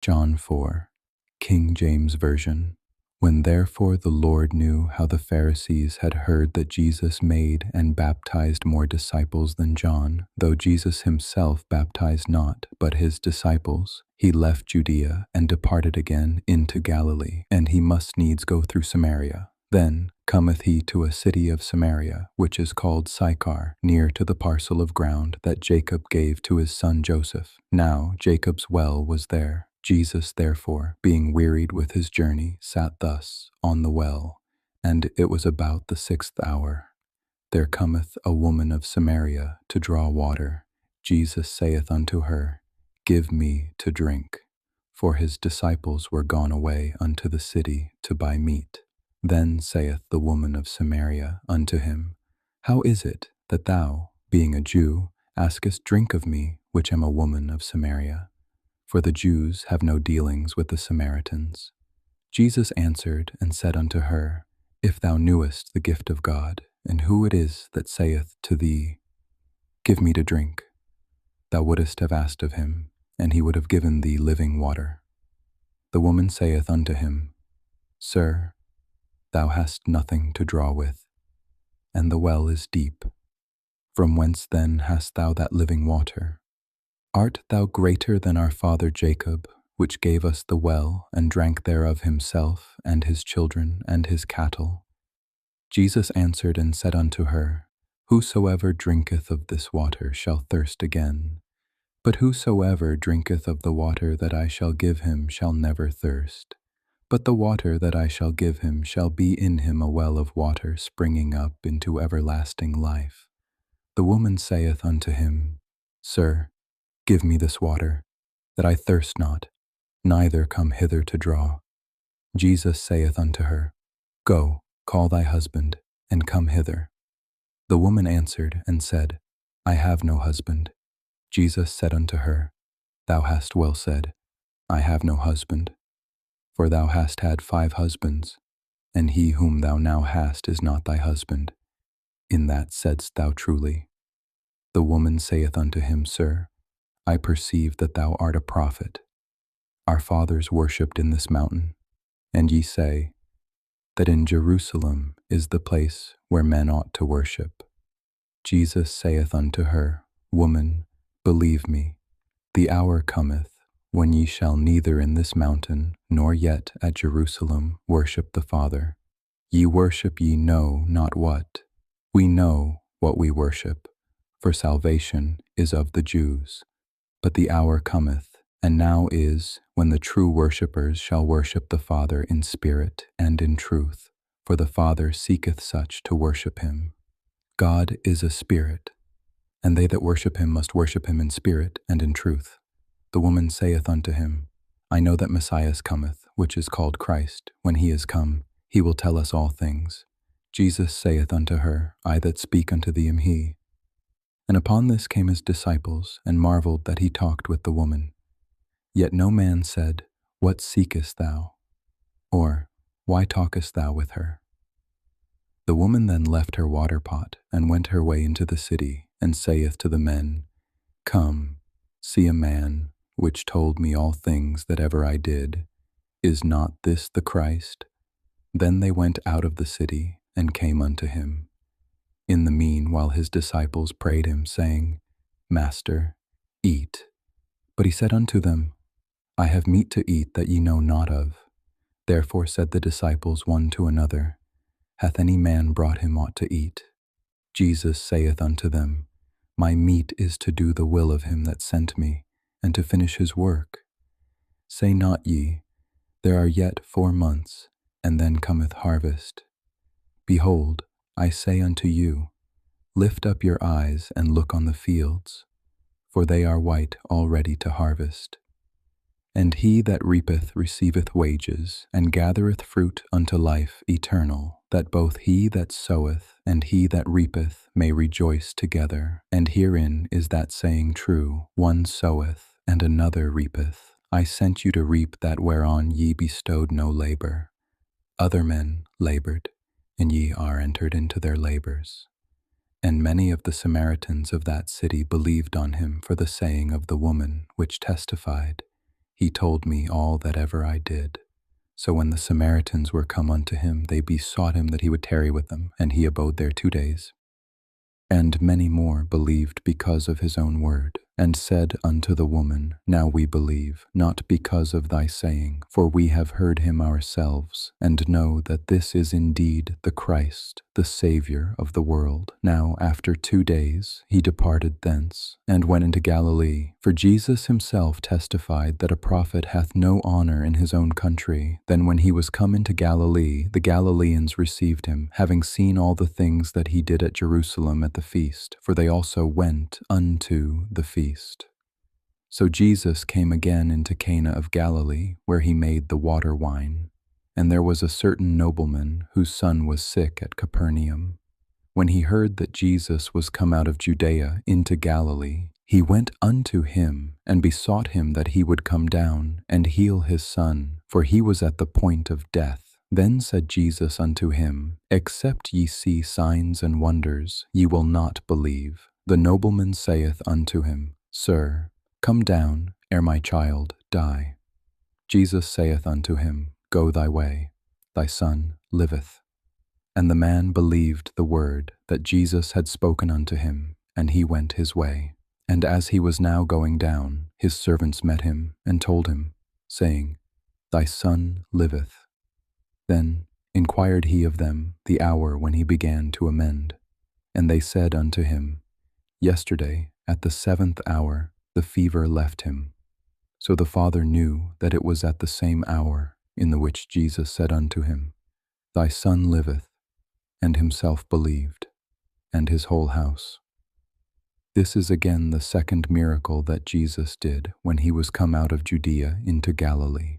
John 4, King James Version. When therefore the Lord knew how the Pharisees had heard that Jesus made and baptized more disciples than John, though Jesus himself baptized not, but his disciples, he left Judea and departed again into Galilee, and he must needs go through Samaria. Then cometh he to a city of Samaria, which is called Sychar, near to the parcel of ground that Jacob gave to his son Joseph. Now Jacob's well was there. Jesus, therefore, being wearied with his journey, sat thus on the well, and it was about the 6th hour. There cometh a woman of Samaria to draw water. Jesus saith unto her, Give me to drink. For his disciples were gone away unto the city to buy meat. Then saith the woman of Samaria unto him, How is it that thou, being a Jew, askest drink of me, which am a woman of Samaria? For the Jews have no dealings with the Samaritans. Jesus answered and said unto her, If thou knewest the gift of God, and who it is that saith to thee, Give me to drink, thou wouldest have asked of him, and he would have given thee living water. The woman saith unto him, Sir, thou hast nothing to draw with, and the well is deep. From whence then hast thou that living water? Art thou greater than our father Jacob, which gave us the well, and drank thereof himself, and his children, and his cattle? Jesus answered and said unto her, Whosoever drinketh of this water shall thirst again. But whosoever drinketh of the water that I shall give him shall never thirst. But the water that I shall give him shall be in him a well of water springing up into everlasting life. The woman saith unto him, Sir, give me this water, that I thirst not, neither come hither to draw. Jesus saith unto her, Go, call thy husband, and come hither. The woman answered and said, I have no husband. Jesus said unto her, Thou hast well said, I have no husband. For thou hast had 5 husbands, and he whom thou now hast is not thy husband. In that saidst thou truly. The woman saith unto him, Sir, I perceive that thou art a prophet. Our fathers worshipped in this mountain, and ye say that in Jerusalem is the place where men ought to worship. Jesus saith unto her, Woman, believe me, the hour cometh when ye shall neither in this mountain nor yet at Jerusalem worship the Father. Ye worship ye know not what. We know what we worship, for salvation is of the Jews. But the hour cometh, and now is, when the true worshippers shall worship the Father in spirit and in truth, for the Father seeketh such to worship him. God is a spirit, and they that worship him must worship him in spirit and in truth. The woman saith unto him, I know that Messiah cometh, which is called Christ. When he is come, he will tell us all things. Jesus saith unto her, I that speak unto thee am he. And upon this came his disciples, and marveled that he talked with the woman. Yet no man said, What seekest thou? Or, Why talkest thou with her? The woman then left her water pot, and went her way into the city, and saith to the men, Come, see a man, which told me all things that ever I did. Is not this the Christ? Then they went out of the city, and came unto him. In the meanwhile his disciples prayed him, saying, Master, eat. But he said unto them, I have meat to eat that ye know not of. Therefore said the disciples one to another, Hath any man brought him aught to eat? Jesus saith unto them, My meat is to do the will of him that sent me, and to finish his work. Say not ye, There are yet 4 months, and then cometh harvest. Behold, I say unto you, Lift up your eyes and look on the fields, for they are white already to harvest. And he that reapeth receiveth wages, and gathereth fruit unto life eternal, that both he that soweth and he that reapeth may rejoice together. And herein is that saying true, One soweth, and another reapeth. I sent you to reap that whereon ye bestowed no labor. Other men labored, and ye are entered into their labors. And many of the Samaritans of that city believed on him for the saying of the woman, which testified, He told me all that ever I did. So when the Samaritans were come unto him, they besought him that he would tarry with them, and he abode there 2 days. And many more believed because of his own word, and said unto the woman, Now we believe, not because of thy saying, for we have heard him ourselves, and know that this is indeed the Christ, the Saviour of the world. Now after 2 days he departed thence, and went into Galilee. For Jesus himself testified that a prophet hath no honour in his own country. Then when he was come into Galilee, the Galileans received him, having seen all the things that he did at Jerusalem at the feast, for they also went unto the feast. So Jesus came again into Cana of Galilee, where he made the water wine. And there was a certain nobleman whose son was sick at Capernaum. When he heard that Jesus was come out of Judea into Galilee, he went unto him and besought him that he would come down and heal his son, for he was at the point of death. Then said Jesus unto him, Except ye see signs and wonders, ye will not believe. The nobleman saith unto him, Sir, come down, ere my child die. Jesus saith unto him, Go thy way, thy son liveth. And the man believed the word that Jesus had spoken unto him, and he went his way. And as he was now going down, his servants met him, and told him, saying, Thy son liveth. Then inquired he of them the hour when he began to amend. And they said unto him, Yesterday, at the 7th hour, the fever left him. So the father knew that it was at the same hour in the which Jesus said unto him, Thy son liveth, and himself believed, and his whole house. This is again the second miracle that Jesus did when he was come out of Judea into Galilee.